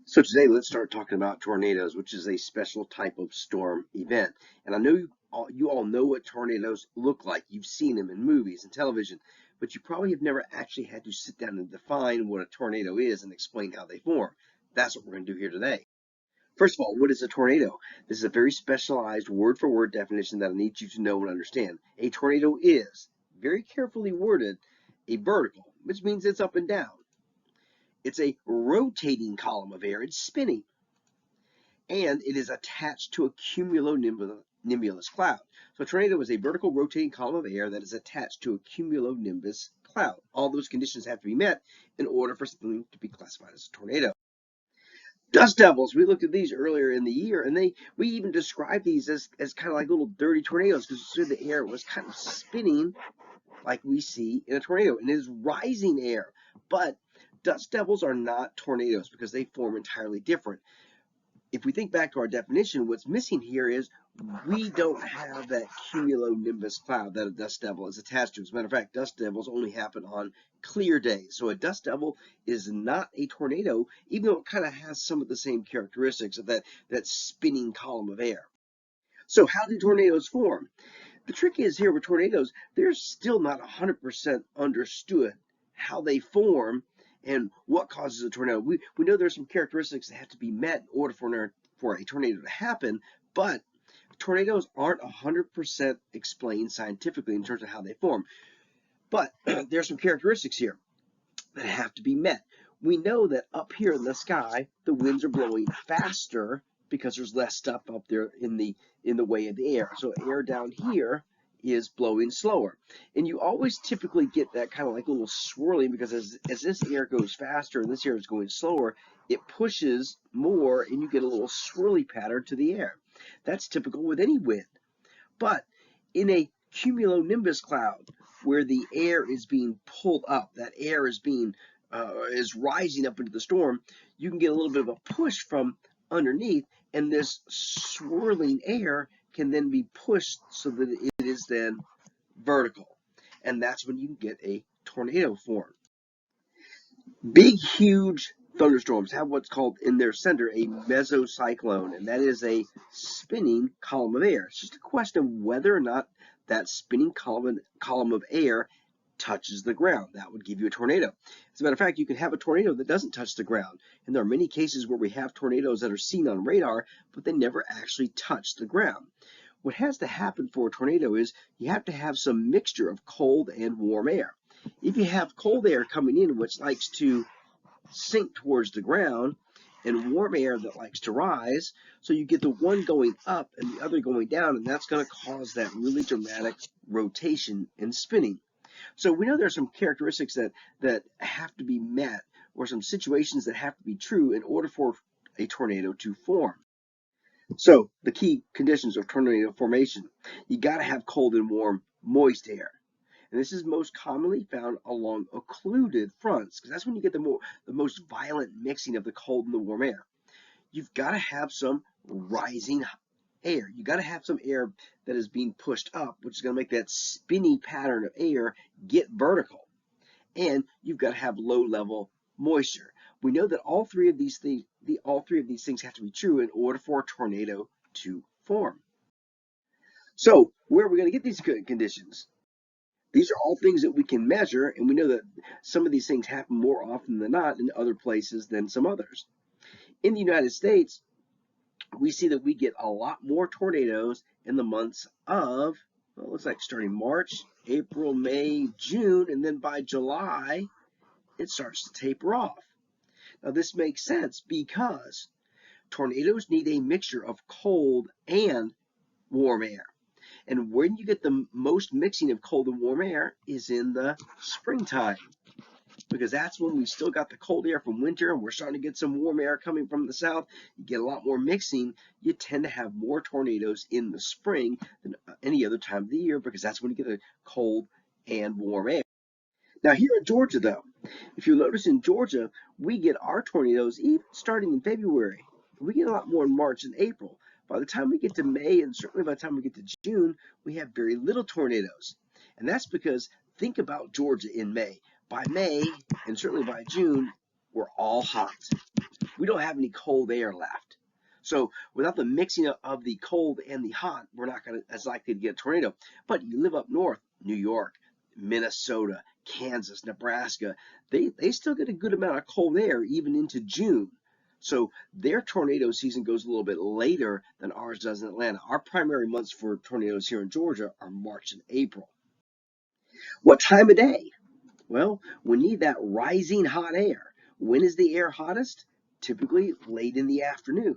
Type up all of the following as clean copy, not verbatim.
So today let's start talking about tornadoes, which is a special type of storm event. And I know you all know what tornadoes look like. You've seen them in movies and television, but you probably have never actually had to sit down and define what a tornado is and explain how they form. That's what we're going to do here today. First of all, what is a tornado? This is a very specialized word for word definition that I need you to know and understand. A tornado is, very carefully worded, a vertical, which means it's up and down. It's a rotating column of air. It's spinning. And it is attached to a cumulonimbus cloud. So a tornado is a vertical rotating column of air that is attached to a cumulonimbus cloud. All those conditions have to be met in order for something to be classified as a tornado. Dust devils, we looked at these earlier in the year, and we even described these as kind of like little dirty tornadoes because the air was kind of spinning like we see in a tornado, and it is rising air. But dust devils are not tornadoes because they form entirely different. If we think back to our definition, what's missing here is we don't have that cumulonimbus cloud that a dust devil is attached to. As a matter of fact, dust devils only happen on clear days. So a dust devil is not a tornado, even though it kind of has some of the same characteristics of that spinning column of air. So how do tornadoes form? The trick is here with tornadoes, they're still not 100% understood how they form and what causes a tornado. We know there's some characteristics that have to be met in order for a tornado to happen, but tornadoes aren't 100% explained scientifically in terms of how they form. But there's some characteristics here that have to be met. We know that up here in the sky, the winds are blowing faster because there's less stuff up there in the way of the air. So air down here is blowing slower. And you always typically get that kind of like a little swirling because as this air goes faster and this air is going slower, it pushes more and you get a little swirly pattern to the air. That's typical with any wind. But in a cumulonimbus cloud where the air is being pulled up, that air is rising up into the storm, you can get a little bit of a push from underneath, and this swirling air can then be pushed so that it is then vertical. And that's when you can get a tornado form. Big, huge thunderstorms have what's called in their center a mesocyclone, and that is a spinning column of air. It's just a question of whether or not that spinning column of air touches the ground. That would give you a tornado. As a matter of fact, you can have a tornado that doesn't touch the ground. And there are many cases where we have tornadoes that are seen on radar, but they never actually touch the ground. What has to happen for a tornado is you have to have some mixture of cold and warm air. If you have cold air coming in, which likes to sink towards the ground, and warm air that likes to rise, so you get the one going up and the other going down, and that's going to cause that really dramatic rotation and spinning. So we know there are some characteristics that have to be met, or some situations that have to be true in order for a tornado to form. So the key conditions of tornado formation: you got to have cold and warm, moist air. And this is most commonly found along occluded fronts, because that's when you get the most violent mixing of the cold and the warm air. You've got to have some rising air. You got to have some air that is being pushed up, which is going to make that spinny pattern of air get vertical. And you've got to have low level moisture. We know that all three of these things have to be true in order for a tornado to form. So where are we going to get these conditions? These are all things that we can measure, and we know that some of these things happen more often than not in other places than some others. In the United States, we see that we get a lot more tornadoes in the months of, well, it looks like starting March, April, May, June, and then by July, it starts to taper off. Now, this makes sense because tornadoes need a mixture of cold and warm air. And when you get the most mixing of cold and warm air is in the springtime, because that's when we still got the cold air from winter and we're starting to get some warm air coming from the south. You get a lot more mixing. You tend to have more tornadoes in the spring than any other time of the year, because that's when you get a cold and warm air. Now here in Georgia, though, if you notice in Georgia, we get our tornadoes even starting in February. We get a lot more in March and April. By the time we get to May, and certainly by the time we get to June, we have very little tornadoes. And that's because, think about Georgia in May. By May, and certainly by June, we're all hot. we don't have any cold air left. So without the mixing of the cold and the hot, we're not going to as likely to get a tornado. But you live up north, New York, Minnesota, Kansas, Nebraska, they still get a good amount of cold air even into June. So their tornado season goes a little bit later than ours does in Atlanta. Our primary months for tornadoes here in Georgia are March and April. What time of day? Well, we need that rising hot air. When is the air hottest? Typically late in the afternoon.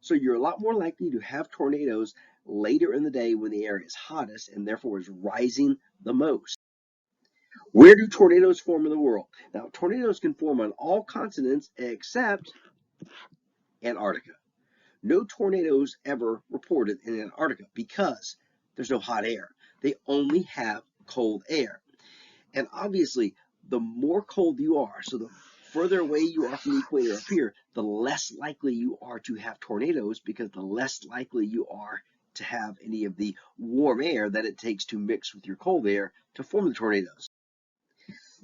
So you're a lot more likely to have tornadoes later in the day when the air is hottest and therefore is rising the most. Where do tornadoes form in the world? Now, tornadoes can form on all continents except Antarctica. No tornadoes ever reported in Antarctica because there's no hot air. They only have cold air. And obviously, the more cold you are, so the further away you are from the equator up here, the less likely you are to have tornadoes because the less likely you are to have any of the warm air that it takes to mix with your cold air to form the tornadoes.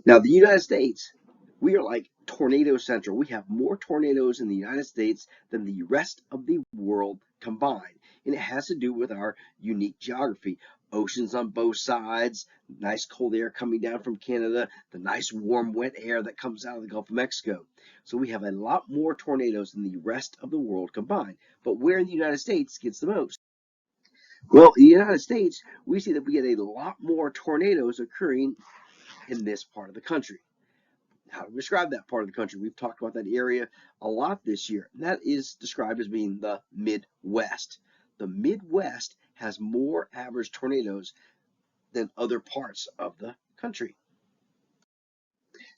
Now, the United States, we are like tornado central. We have more tornadoes in the United States than the rest of the world combined. And it has to do with our unique geography. Oceans on both sides, nice cold air coming down from Canada, the nice warm wet air that comes out of the Gulf of Mexico. So we have a lot more tornadoes than the rest of the world combined. But where in the United States gets the most? Well, in the United States, we see that we get a lot more tornadoes occurring in this part of the country. How to describe that part of the country? We've talked about that area a lot this year. And that is described as being the Midwest. The Midwest has more average tornadoes than other parts of the country.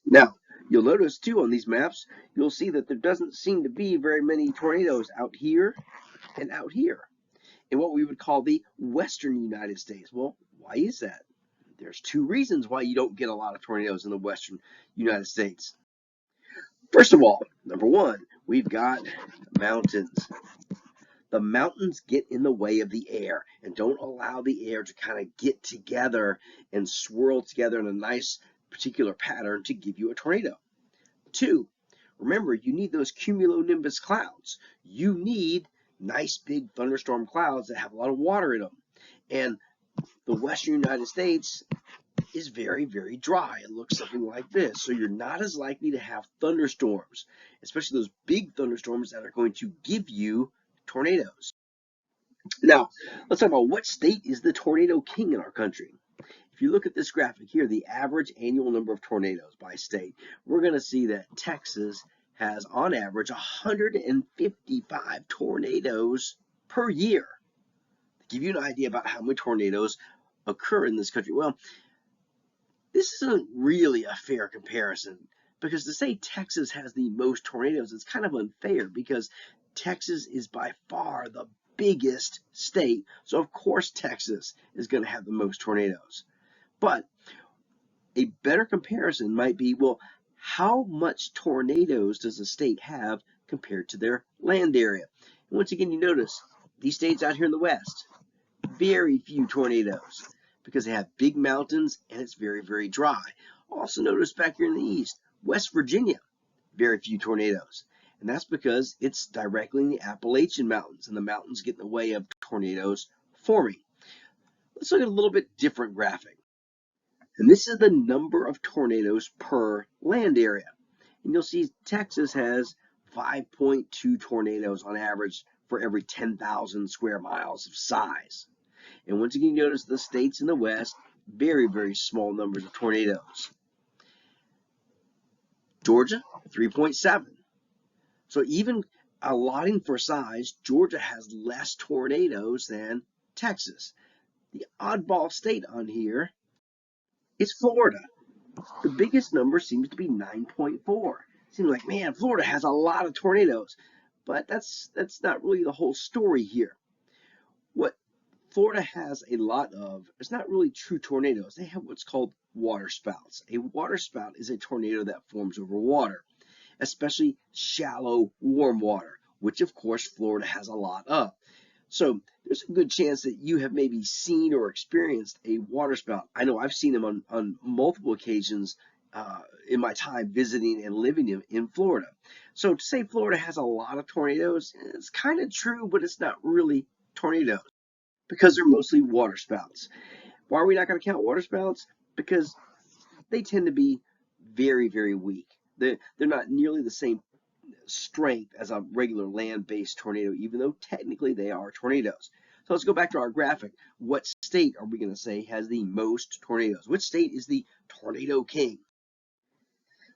Now, you'll notice too on these maps, you'll see that there doesn't seem to be very many tornadoes out here and out here in what we would call the western United States. Well, why is that? There's two reasons why you don't get a lot of tornadoes in the western United States. First of all, number one, we've got mountains. The mountains get in the way of the air and don't allow the air to kind of get together and swirl together in a nice particular pattern to give you a tornado. Two, remember, you need those cumulonimbus clouds. You need nice big thunderstorm clouds that have a lot of water in them. And the western United States is very, very dry. It looks something like this. So you're not as likely to have thunderstorms, especially those big thunderstorms that are going to give you tornadoes. Now, let's talk about what state is the tornado king in our country. If you look at this graphic here, the average annual number of tornadoes by state, we're going to see that Texas has, on average, 155 tornadoes per year. To give you an idea about how many tornadoes occur in this country, well, this isn't really a fair comparison because to say Texas has the most tornadoes is kind of unfair because Texas is by far the biggest state. So of course Texas is going to have the most tornadoes. But a better comparison might be, well, how much tornadoes does a state have compared to their land area? And once again, you notice these states out here in the West, very few tornadoes because they have big mountains and it's very, very dry. Also notice back here in the east, West Virginia, very few tornadoes. And that's because it's directly in the Appalachian Mountains and the mountains get in the way of tornadoes forming. Let's look at a little bit different graphic. And this is the number of tornadoes per land area. And you'll see Texas has 5.2 tornadoes on average for every 10,000 square miles of size. And once again, you notice the states in the West, very, very small numbers of tornadoes. Georgia, 3.7. So even allotting for size, Georgia has less tornadoes than Texas. The oddball state on here is Florida. The biggest number seems to be 9.4. Seems like, man, Florida has a lot of tornadoes. But that's not really the whole story here. What Florida has a lot of, it's not really true tornadoes. They have what's called water spouts. A water spout is a tornado that forms over water, especially shallow, warm water, which of course Florida has a lot of. So there's a good chance that you have maybe seen or experienced a water spout. I know I've seen them on multiple occasions in my time visiting and living in Florida. So to say Florida has a lot of tornadoes, it's kind of true, but it's not really tornadoes because they're mostly waterspouts. Why are we not going to count waterspouts? Because they tend to be very, very weak. They're not nearly the same strength as a regular land-based tornado, even though technically they are tornadoes. So let's go back to our graphic. What state are we going to say has the most tornadoes? Which state is the tornado king?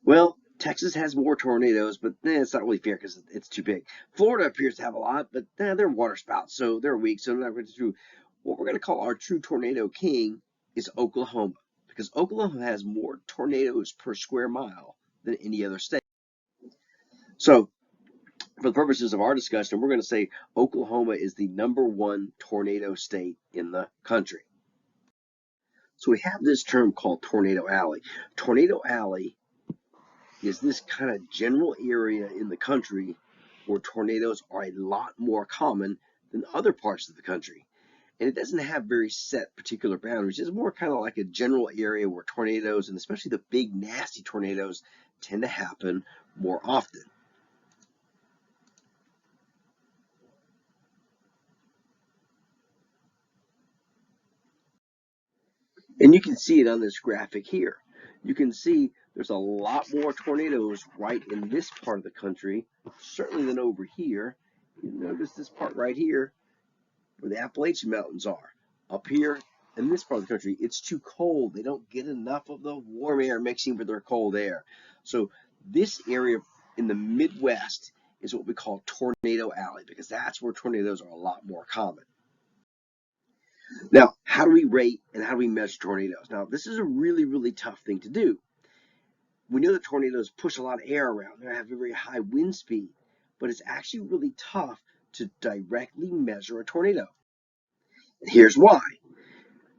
Well, Texas has more tornadoes, but it's not really fair because it's too big. Florida appears to have a lot, but they're waterspouts, so they're weak, so they're not really true. What we're going to call our true tornado king is Oklahoma, because Oklahoma has more tornadoes per square mile than any other state. So for the purposes of our discussion, we're going to say Oklahoma is the #1 tornado state in the country. So we have this term called Tornado Alley. Tornado Alley is this kind of general area in the country where tornadoes are a lot more common than other parts of the country. And it doesn't have very set particular boundaries. It's more kind of like a general area where tornadoes, and especially the big nasty tornadoes, tend to happen more often. And you can see it on this graphic here. You can see there's a lot more tornadoes right in this part of the country, certainly than over here. You notice this part right here where the Appalachian Mountains are. Up here in this part of the country, it's too cold. They don't get enough of the warm air mixing with their cold air. So this area in the Midwest is what we call Tornado Alley because that's where tornadoes are a lot more common. Now, how do we rate and how do we measure tornadoes? Now, this is a really, really tough thing to do. We know that tornadoes push a lot of air around. They have a very high wind speed, but it's actually really tough to directly measure a tornado. And here's why.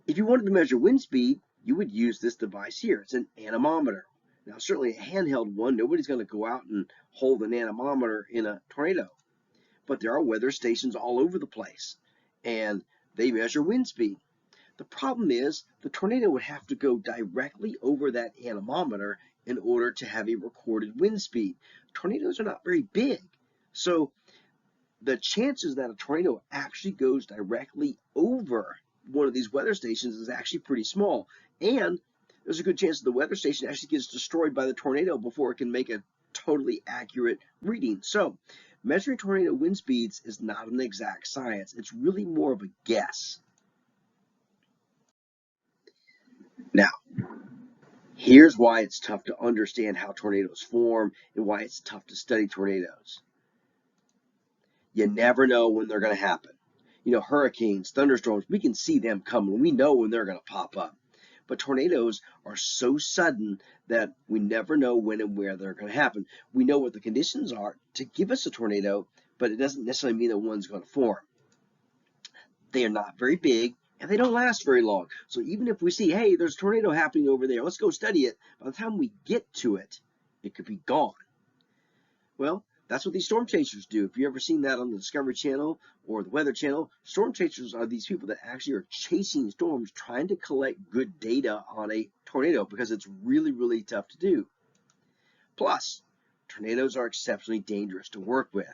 If you wanted to measure wind speed, you would use this device here. It's an anemometer. Now, certainly a handheld one, nobody's going to go out and hold an anemometer in a tornado. But there are weather stations all over the place, and they measure wind speed. The problem is the tornado would have to go directly over that anemometer in order to have a recorded wind speed. Tornadoes are not very big, so the chances that a tornado actually goes directly over one of these weather stations is actually pretty small. And there's a good chance that the weather station actually gets destroyed by the tornado before it can make a totally accurate reading. So measuring tornado wind speeds is not an exact science. It's really more of a guess. Now, here's why it's tough to understand how tornadoes form and why it's tough to study tornadoes. You never know when they're going to happen. You know, hurricanes, thunderstorms, we can see them coming. We know when they're going to pop up. But tornadoes are so sudden that we never know when and where they're going to happen. We know what the conditions are to give us a tornado, but it doesn't necessarily mean that one's going to form. They are not very big, and they don't last very long. So even if we see, hey, there's a tornado happening over there, let's go study it, by the time we get to it, it could be gone. Well, that's what these storm chasers do. If you've ever seen that on the Discovery Channel or the Weather Channel, storm chasers are these people that actually are chasing storms, trying to collect good data on a tornado because it's really, really tough to do. Plus, tornadoes are exceptionally dangerous to work with.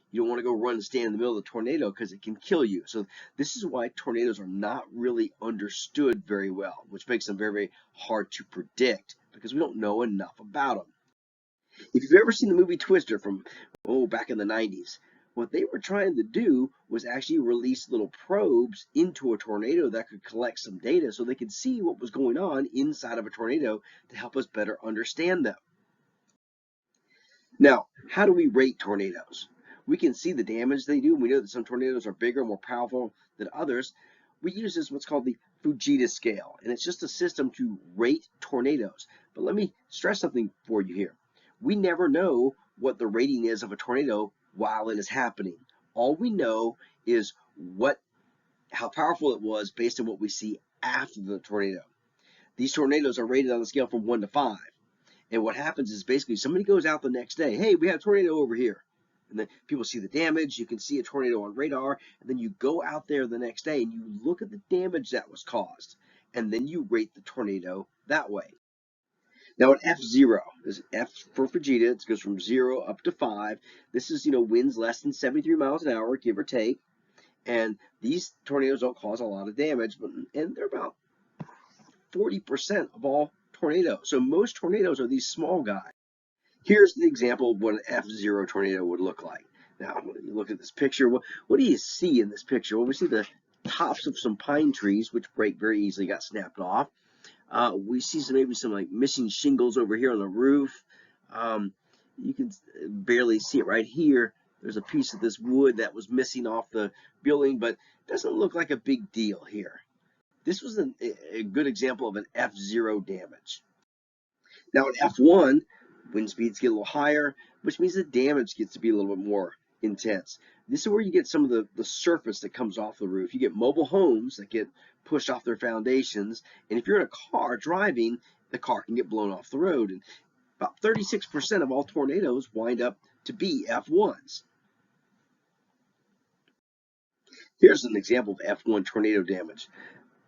You don't want to go run and stand in the middle of the tornado because it can kill you. So this is why tornadoes are not really understood very well, which makes them very, very hard to predict because we don't know enough about them. If you've ever seen the movie Twister from, back in the 90s, what they were trying to do was actually release little probes into a tornado that could collect some data so they could see what was going on inside of a tornado to help us better understand them. Now, how do we rate tornadoes? We can see the damage they do. We know that some tornadoes are bigger, more powerful than others. We use this what's called the Fujita scale, and it's just a system to rate tornadoes. But let me stress something for you here. We never know what the rating is of a tornado while it is happening. All we know is how powerful it was based on what we see after the tornado. These tornadoes are rated on a scale from 1 to 5. And what happens is basically somebody goes out the next day, hey, we have a tornado over here. And then people see the damage, you can see a tornado on radar, and then you go out there the next day and you look at the damage that was caused. And then you rate the tornado that way. Now at F0, is F for Fujita, it goes from 0 up to 5. This is, winds less than 73 miles an hour, give or take. And these tornadoes don't cause a lot of damage, and they're about 40% of all tornadoes. So most tornadoes are these small guys. Here's the example of what an F0 tornado would look like. Now, when you look at this picture, what do you see in this picture? Well, we see the tops of some pine trees, which break very easily, got snapped off. We see maybe some like missing shingles over here on the roof. You can barely see it right here. There's a piece of this wood that was missing off the building, but it doesn't look like a big deal here. This was a good example of an F0 damage. Now at F1, wind speeds get a little higher, which means the damage gets to be a little bit more intense. This is where you get some of the surface that comes off the roof. You get mobile homes that get pushed off their foundations, and if you're in a car driving, the car can get blown off the road. And about 36% of all tornadoes wind up to be F1s. Here's an example of F1 tornado damage.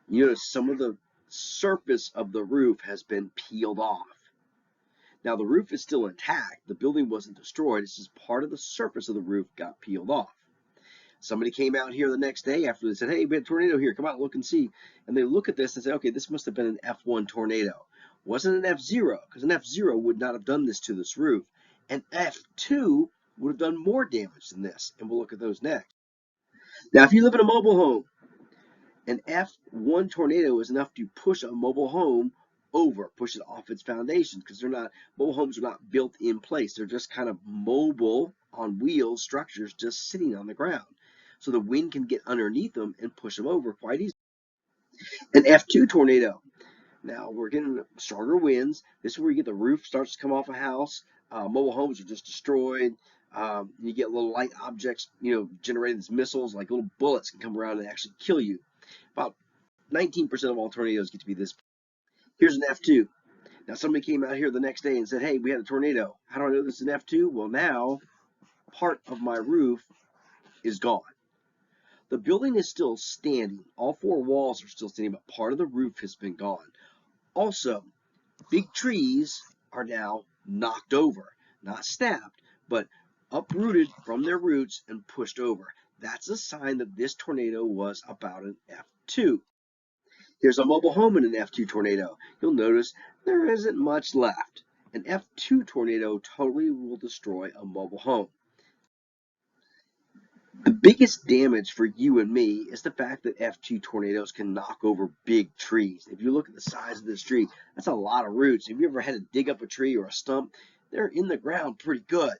You notice some of the surface of the roof has been peeled off. Now the roof is still intact. The building wasn't destroyed. It's just part of the surface of the roof got peeled off. Somebody came out here the next day after they said, hey, we had a tornado here. Come out and look and see. And they look at this and say, okay, this must have been an F1 tornado. It wasn't an F0, because an F0 would not have done this to this roof. An F2 would have done more damage than this. And we'll look at those next. Now, if you live in a mobile home, an F1 tornado is enough to push a mobile home over, push it off its foundation, because mobile homes are not built in place. They're just kind of mobile on wheels structures just sitting on the ground. So the wind can get underneath them and push them over quite easily. An F2 tornado. Now we're getting stronger winds. This is where you get the roof starts to come off a house. Mobile homes are just destroyed. You get little light objects, generating these missiles, like little bullets can come around and actually kill you. About 19% of all tornadoes get to be this. Here's an F2. Now somebody came out here the next day and said, hey, we had a tornado. How do I know this is an F2? Well, now part of my roof is gone. The building is still standing. All four walls are still standing, but part of the roof has been gone. Also, big trees are now knocked over, not snapped, but uprooted from their roots and pushed over. That's a sign that this tornado was about an F2. Here's a mobile home in an F2 tornado. You'll notice there isn't much left. An F2 tornado totally will destroy a mobile home. The biggest damage for you and me is the fact that F2 tornadoes can knock over big trees. If you look at the size of this tree, that's a lot of roots. If you ever had to dig up a tree or a stump, they're in the ground pretty good.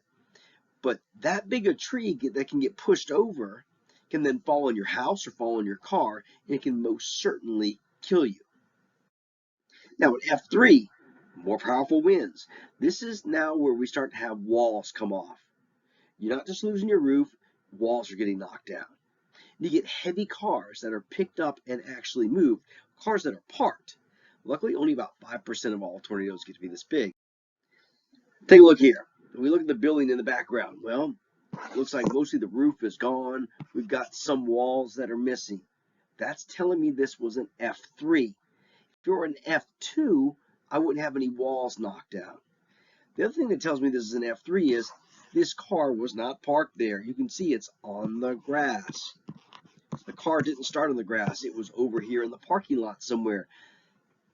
But that big a tree that can get pushed over can then fall on your house or fall on your car, and it can most certainly kill you. Now at F3, more powerful winds. This is now where we start to have walls come off. You're not just losing your roof, walls are getting knocked down. You get heavy cars that are picked up and actually moved, cars that are parked. Luckily, only about 5% of all tornadoes get to be this big. Take a look here. We look at the building in the background. Well, it looks like mostly the roof is gone. We've got some walls that are missing. That's telling me this was an F3. If you're an F2, I wouldn't have any walls knocked down. The other thing that tells me this is an F3 is this car was not parked there. You can see it's on the grass. The car didn't start on the grass. It was over here in the parking lot somewhere.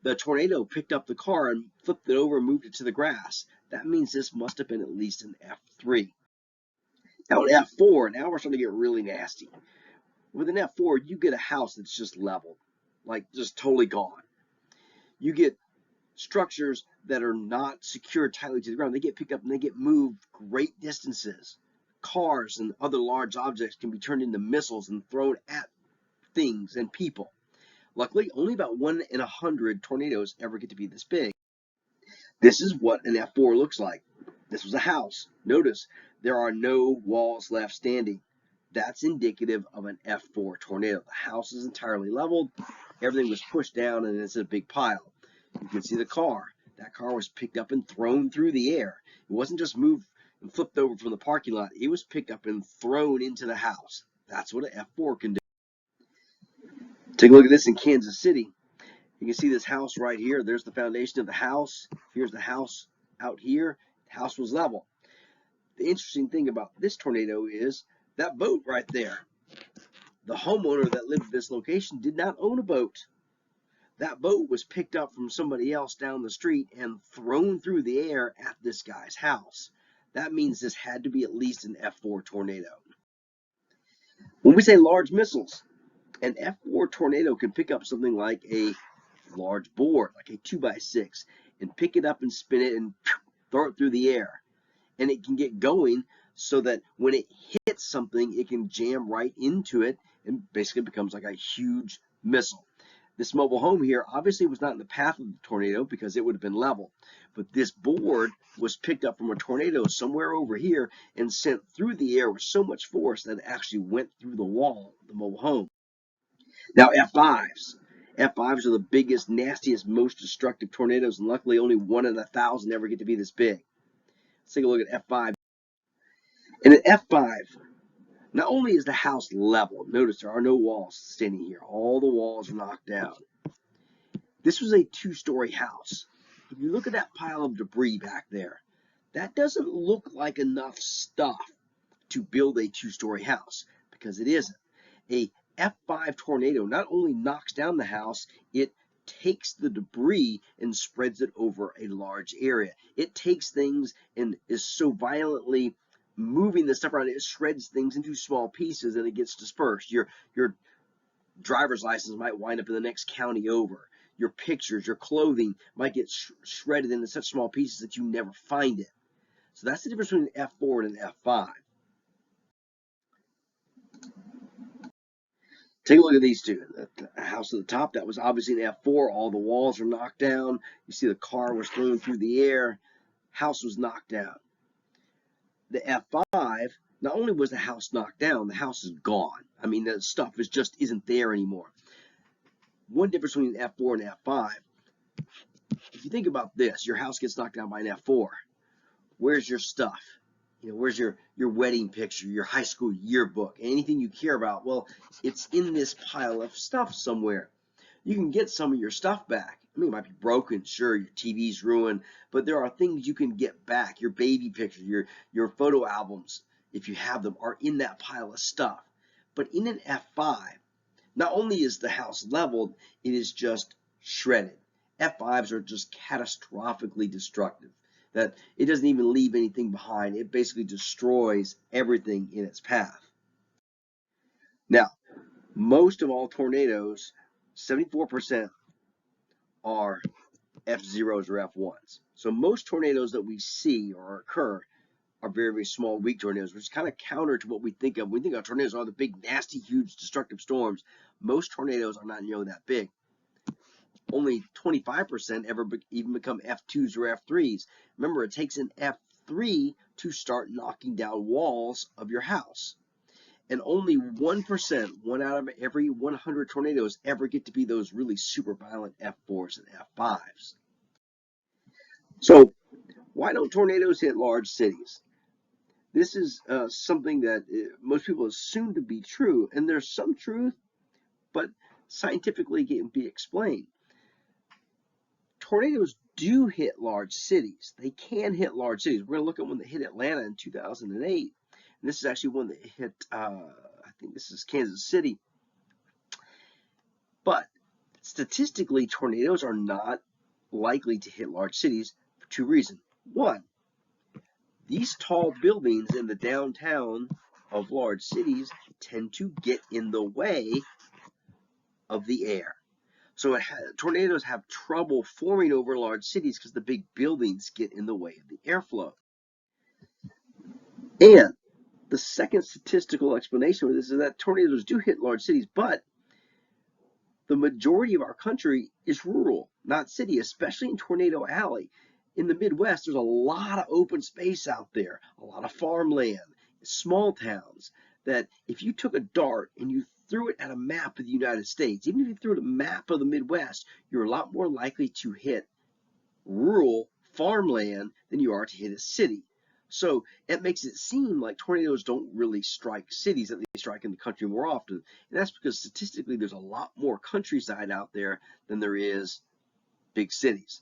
The tornado picked up the car and flipped it over and moved it to the grass. That means this must have been at least an F3. Now an F4, now we're starting to get really nasty. With an F4, you get a house that's just leveled, like just totally gone. You get structures that are not secured tightly to the ground. They get picked up and they get moved great distances. Cars and other large objects can be turned into missiles and thrown at things and people. Luckily, only about 1 in 100 tornadoes ever get to be this big. This is what an F4 looks like. This was a house. Notice there are no walls left standing. That's indicative of an F4 tornado. The house is entirely leveled. Everything was pushed down and it's a big pile. You can see the car. That car was picked up and thrown through the air. It wasn't just moved and flipped over from the parking lot. It was picked up and thrown into the house. That's what an F4 can do. Take a look at this in Kansas City. You can see this house right here. There's the foundation of the house. Here's the house out here. The house was level. The interesting thing about this tornado is that boat right there. The homeowner that lived at this location did not own a boat. That boat was picked up from somebody else down the street and thrown through the air at this guy's house. That means this had to be at least an F4 tornado. When we say large missiles, an F4 tornado can pick up something like a large board, like a 2x6, and pick it up and spin it and throw it through the air. And it can get going so that when it hits something, it can jam right into it and basically becomes like a huge missile. This mobile home here obviously was not in the path of the tornado because it would have been level. But this board was picked up from a tornado somewhere over here and sent through the air with so much force that it actually went through the wall of the mobile home. Now F5s. F5s are the biggest, nastiest, most destructive tornadoes, and luckily only 1 in 1,000 ever get to be this big. Let's take a look at F5. In an F5, not only is the house level, notice there are no walls standing here. All the walls are knocked down. This was a 2-story house. If you look at that pile of debris back there, that doesn't look like enough stuff to build a 2-story house because it isn't. A F5 tornado not only knocks down the house, it takes the debris and spreads it over a large area. It takes things and is so violently moving the stuff around, it shreds things into small pieces and it gets dispersed. Your driver's license might wind up in the next county over. Your pictures, your clothing might get shredded into such small pieces that you never find it. So that's the difference between an F4 and an F5. Take a look at these two. The house at the top, that was obviously an F4. All the walls are knocked down. You see the car was thrown through the air. House was knocked down. The F5, not only was the house knocked down, the house is gone. I mean, the stuff just isn't there anymore. One difference between an F4 and an F5, if you think about this, your house gets knocked down by an F4. Where's your stuff? You know, where's your wedding picture, your high school yearbook, anything you care about? Well, it's in this pile of stuff somewhere. You can get some of your stuff back. I mean, it might be broken, sure, your TV's ruined, but there are things you can get back. Your baby pictures, your photo albums, if you have them, are in that pile of stuff. But in an F5, not only is the house leveled, it is just shredded. F5s are just catastrophically destructive. That it doesn't even leave anything behind. It basically destroys everything in its path. Now, most of all tornadoes, 74% are F0s or F1s. So most tornadoes that we see or occur are very, very small, weak tornadoes, which is kind of counter to what we think of. We think of tornadoes are the big, nasty, huge, destructive storms. Most tornadoes are not nearly that big. Only 25% ever even become F2s or F3s. Remember, it takes an F3 to start knocking down walls of your house. And only 1%, 1 out of every 100 tornadoes ever get to be those really super violent F4s and F5s. So why don't tornadoes hit large cities? This is something that most people assume to be true, and there's some truth, but scientifically it can be explained. Tornadoes do hit large cities. They can hit large cities. We're going to look at one that hit Atlanta in 2008. And this is actually one that hit, I think this is Kansas City. But statistically, tornadoes are not likely to hit large cities for 2 reasons. One, these tall buildings in the downtown of large cities tend to get in the way of the air. So tornadoes have trouble forming over large cities because the big buildings get in the way of the airflow. And the second statistical explanation for this is that tornadoes do hit large cities, but the majority of our country is rural, not city, especially in Tornado Alley. In the Midwest, there's a lot of open space out there, a lot of farmland, small towns, that if you took a dart and you threw it at a map of the United States, even if you threw it at a map of the Midwest, you're a lot more likely to hit rural farmland than you are to hit a city. So it makes it seem like tornadoes don't really strike cities, that they strike in the country more often. And that's because statistically there's a lot more countryside out there than there is big cities.